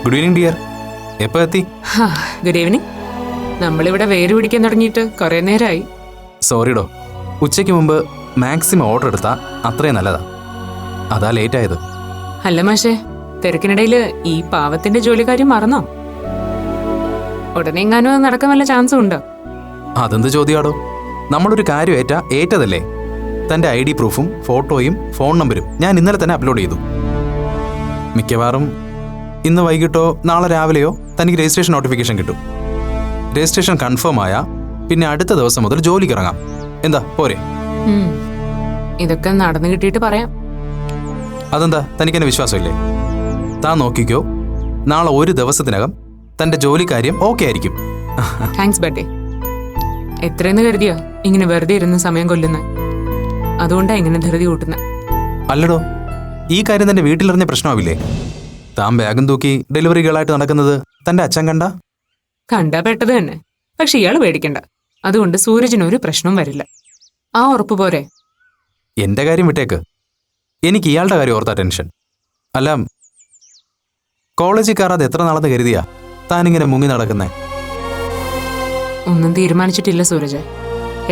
Good evening dear. എപ്പോ എത്തി? Good evening. നമ്മളിവിടെ വേര് പിടിക്കാൻ തുടങ്ങിയിട്ട് കുറെ നേരമായി. സോറിഡോ, ഉച്ചയ്ക്ക് മുമ്പ് മാക്സിമം ഓർഡർ എടുത്താ അത്രയും നല്ലതാ. അതാ ലേറ്റ് ആയത്. അല്ല മാഷേ, തിരക്കിനിടയിൽ ഈ പാവത്തിന്റെ ജോലിക്കാര്യം മറന്നോ? ഉടനെ എങ്ങാനും നടക്കാൻ വല്ല ചാൻസും ഉണ്ടോ? അതെന്ത് ചോദ്യാടോ? നമ്മളൊരു കാര്യം ഏറ്റതല്ലേ? തന്റെ ID പ്രൂഫും ഫോട്ടോയും ഫോൺ നമ്പരും ഞാൻ ഇന്നലെ തന്നെ അപ്ലോഡ് ചെയ്തു. മിക്കവാറും ഇന്ന് വൈകിട്ടോ നാളെ രാവിലെയോ തനിക്ക് രജിസ്ട്രേഷൻ നോട്ടിഫിക്കേഷൻ കിട്ടും. രജിസ്ട്രേഷൻ കൺഫേം ആയാ പിന്നെ അടുത്ത ദിവസം മുതൽ ജോലിക്ക് ഇറങ്ങാം. എന്താ പോരെ? ഇതൊക്കെ നടന്നു കിട്ടിയിട്ട് പറയാം. അതെന്താ, തനിക്കെന്നെ വിശ്വാസമില്ലേ? താൻ നോക്കിക്കോ, നാളെ ഒരു ദിവസത്തിനകം തന്റെ ജോലിക്കാര്യം ഓക്കെ ആയിരിക്കും. താങ്ക്സ് ബഡേ. എത്രയെന്ന് കരുതിയോ ഇങ്ങനെ വെറുതെ ഇരുന്ന് സമയം കൊല്ലുന്നത്? അതുകൊണ്ടാ ഇങ്ങനെ ധൃതി കൂട്ടുന്നത്. അല്ലടോ, ഈ കാര്യം തന്റെ വീട്ടിലെറിഞ്ഞ പ്രശ്നമാവില്ലേ? താൻ ബാഗും തൂക്കി ഡെലിവറി ഗേളായിട്ട് നടക്കുന്നത് തന്റെ അച്ഛൻ കണ്ടാ പെട്ടത് തന്നെ. പക്ഷെ ഇയാള് പേടിക്കണ്ട, അതുകൊണ്ട് സൂരജിനൊരു പ്രശ്നവും വരില്ല. ആ ഉറപ്പ് പോരെ? എന്റെ കാര്യം വിട്ടേക്ക്, എനിക്ക് ഇയാളുടെ കാര്യം ഓർത്താ ടെൻഷൻ. അല്ല, കോളേജിൽ കയറാതെ എത്ര നാളെന്ന് കരുതിയാ താനിങ്ങനെ മുങ്ങി നടക്കുന്നേ? ഒന്നും തീരുമാനിച്ചിട്ടില്ല സൂരജ്.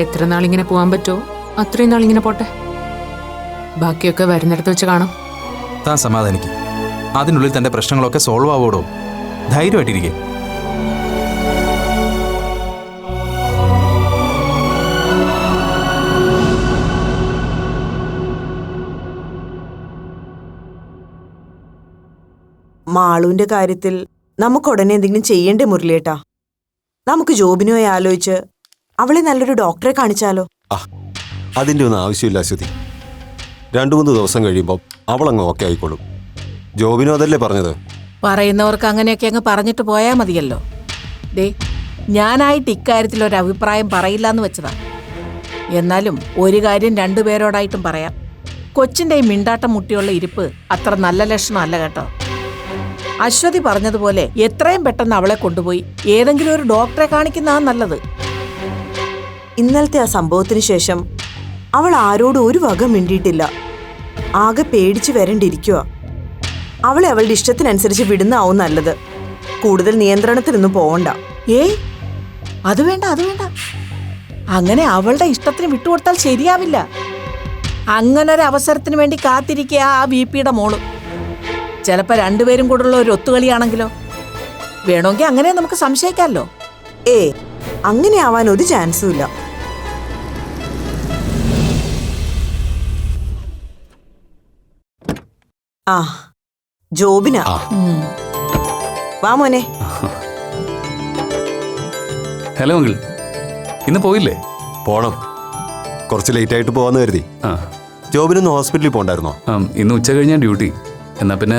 എത്ര നാളിങ്ങനെ പോവാൻ പറ്റുമോ അത്രയും നാളിങ്ങനെ പോട്ടെ. ബാക്കിയൊക്കെ വരുന്നിടത്ത് വെച്ച് കാണാം. താൻ സമാധാനിക്കും. അതിനുള്ളിൽ തന്റെ പ്രശ്നങ്ങളൊക്കെ സോൾവ് ആവോടോ. ധൈര്യമായിട്ടിരിക്കെ. മാളുവിന്റെ കാര്യത്തിൽ നമുക്ക് ഉടനെ എന്തെങ്കിലും ചെയ്യേണ്ടേ മുരളിയേട്ടാ? നമുക്ക് ജോബിനുമായി ആലോചിച്ച് അവളെ നല്ലൊരു ഡോക്ടറെ കാണിച്ചാലോ? അതിൻ്റെ ഒന്നും ആവശ്യമില്ല അശ്വതി. 2-3 ദിവസം കഴിയുമ്പോൾ അവളങ്ങ് ഓക്കെ ആയിക്കോളും. ജോബിനും അതല്ലേ പറഞ്ഞത്? പറയുന്നവർക്ക് അങ്ങനെയൊക്കെ അങ്ങ് പറഞ്ഞിട്ട് പോയാൽ മതിയല്ലോ. ദേ, ഞാനായിട്ട് ഇക്കാര്യത്തിൽ ഒരു അഭിപ്രായം പറയില്ല എന്ന് വെച്ചതാ. എന്നാലും ഒരു കാര്യം 2 പേരോടായിട്ടും പറയാം. കൊച്ചിൻ്റെ ഈ മിണ്ടാട്ടം മുട്ടിയുള്ള ഇരിപ്പ് അത്ര നല്ല ലക്ഷണമല്ല കേട്ടോ. അശ്വതി പറഞ്ഞതുപോലെ എത്രയും പെട്ടെന്ന് അവളെ കൊണ്ടുപോയി ഏതെങ്കിലും ഒരു ഡോക്ടറെ കാണിക്കുന്നതാണ് നല്ലത്. ഇന്നലത്തെ ആ സംഭവത്തിന് ശേഷം അവൾ ആരോടും ഒരു വക മിണ്ടിയിട്ടില്ല. ആകെ പേടിച്ചു വരണ്ടിരിക്കുക. അവളെ അവളുടെ ഇഷ്ടത്തിനനുസരിച്ച് വിടുന്നാവും നല്ലത്. കൂടുതൽ നിയന്ത്രണത്തിനൊന്നും പോവണ്ട. ഏയ്, അത് വേണ്ട, അത് വേണ്ട. അങ്ങനെ അവളുടെ ഇഷ്ടത്തിന് വിട്ടുകൊടുത്താൽ ശരിയാവില്ല. അങ്ങനൊരു അവസരത്തിന് വേണ്ടി കാത്തിരിക്കുക ആ VPയുടെ മോള്. ചിലപ്പോൾ 2 പേരും കൂടെയുള്ള ഒരു ഒത്തുകളിയാണെങ്കിലോ? വേണമെങ്കിൽ അങ്ങനെ നമുക്ക് സംശയിക്കാമല്ലോ. അങ്ങനെ ആവാൻ ഒരു ചാൻസും ഇല്ല. ജോബിനാ. വാ മോനെ. ഹലോ അങ്കിൾ, ഇന്ന് പോയില്ലേ? പോണം, കുറച്ച് ലേറ്റ് ആയിട്ട് പോവാന്ന് കരുതി. ജോബിനൊന്ന് ഹോസ്പിറ്റലിൽ പോണ്ടായിരുന്നോ? ഇന്ന് ഉച്ച കഴിഞ്ഞാൽ ഡ്യൂട്ടി. എന്നാ പിന്നെ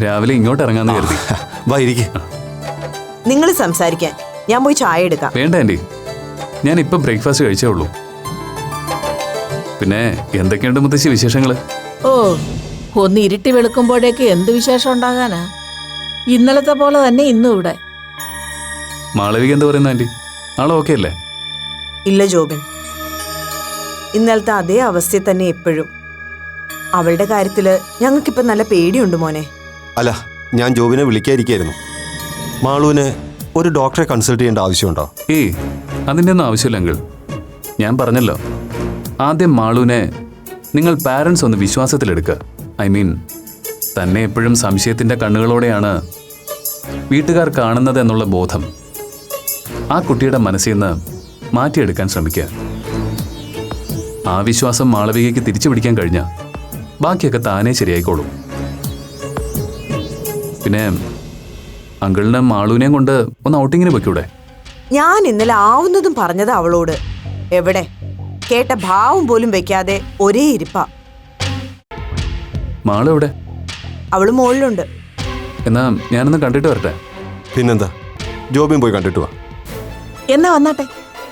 രാവിലെ ഇങ്ങോട്ട് ഇറങ്ങാന്ന് കരുതി. വാ ഇരിക്ക്. നിങ്ങൾ സംസാരിക്കാൻ, ഞാൻ പോയി ചായ എടുക്കാം. വേണ്ട ആന്റി, ഞാൻ ഇപ്പൊ ബ്രേക്ക്ഫാസ്റ്റ് കഴിച്ചേ ഉള്ളൂ. പിന്നെ എന്തൊക്കെയുണ്ട് മുത്തശ്ശി വിശേഷങ്ങള്? ഒന്ന് ഇരുട്ടി വെളുക്കുമ്പോഴേക്ക് എന്ത് വിശേഷം ഉണ്ടാകാനാ? ഇന്നലത്തെ പോലെ തന്നെ ഇന്നും ഇവിടെ. മാളവിക എന്താ പറയുന്ന ആന്റി? ആളെ ഓക്കെ അല്ലേ? ഇല്ല ജോബിൻ, ഇന്നലത്തെ അതേ അവസ്ഥയിൽ തന്നെ എപ്പോഴും. അവളുടെ കാര്യത്തില് ഞങ്ങൾക്കിപ്പോ നല്ല പേടിയുണ്ട് മോനെ. അല്ല, ഞാൻ ജോബിനെ വിളിക്കാതിരിക്കായിരുന്നു. മാളുവിനെ ഒരു ഡോക്ടറെ കൺസൾട്ട് ചെയ്യേണ്ട ആവശ്യമുണ്ടോ? അതിൻ്റെ ഒന്നും ആവശ്യമില്ല അങ്കിൾ. ഞാൻ പറഞ്ഞല്ലോ, ആദ്യം മാളുവിനെ നിങ്ങൾ പാരൻസ് ഒന്ന് വിശ്വാസത്തിലെടുക്കുക. ഐ മീൻ, തന്നെ എപ്പോഴും സംശയത്തിൻ്റെ കണ്ണുകളോടെയാണ് വീട്ടുകാർ കാണുന്നത് എന്നുള്ള ബോധം ആ കുട്ടിയുടെ മനസ്സിൽ നിന്ന് മാറ്റിയെടുക്കാൻ ശ്രമിക്കുക. ആ വിശ്വാസം മാളവികയ്ക്ക് തിരിച്ചു പിടിക്കാൻ കഴിഞ്ഞാൽ ബാക്കിയൊക്കെ താനേ ശരിയായിക്കോളും. പിന്നെ അങ്കിളിനെ മാളൂനെയും കൊണ്ട് ഒന്ന് ഔട്ടിങ്ങിന് വെക്കൂടെ? ഞാൻ ഇന്നലെ ആവുന്നതും പറഞ്ഞത് അവളോട്. എവിടെ കേട്ട ഭാവം പോലും വെക്കാതെ ഒരേ ഇരിപ്പാ. മാളു എവിടെ? അവള് മുകളിലുണ്ട്. എന്നാ ഞാനൊന്ന് കണ്ടിട്ട് വരട്ടെ. പിന്നെന്താ, ജോബിൻ പോയി കണ്ടിട്ട് വാ. എന്നാ വന്നാട്ടെ,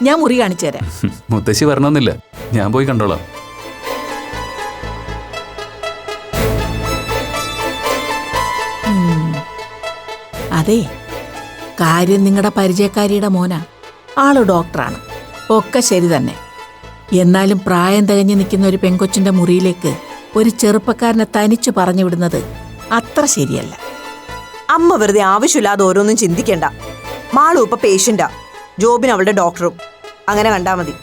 ഞാൻ മുറി കാണിച്ചു തരാം. മുത്തശ്ശി വരണമെന്നില്ല, ഞാൻ പോയി കണ്ടോളാം. അതെ, കാര്യം നിങ്ങളുടെ പരിചയക്കാരിയുടെ മോനാ. ആള് ഡോക്ടറാണ്, ഒക്കെ ശരി തന്നെ. എന്നാലും പ്രായം തികഞ്ഞു നിൽക്കുന്ന ഒരു പെങ്കൊച്ചിന്റെ മുറിയിലേക്ക് ഒരു ചെറുപ്പക്കാരനെ തനിച്ചു പറഞ്ഞു വിടുന്നത് അത്ര ശരിയല്ല. അമ്മ വെറുതെ ആവശ്യമില്ലാതെ ഓരോന്നും ചിന്തിക്കണ്ട. മാളു ഇപ്പൊ പേഷ്യന്റാ, ജോബിന് അവളുടെ ഡോക്ടറും. അങ്ങനെ കണ്ടാ മതി.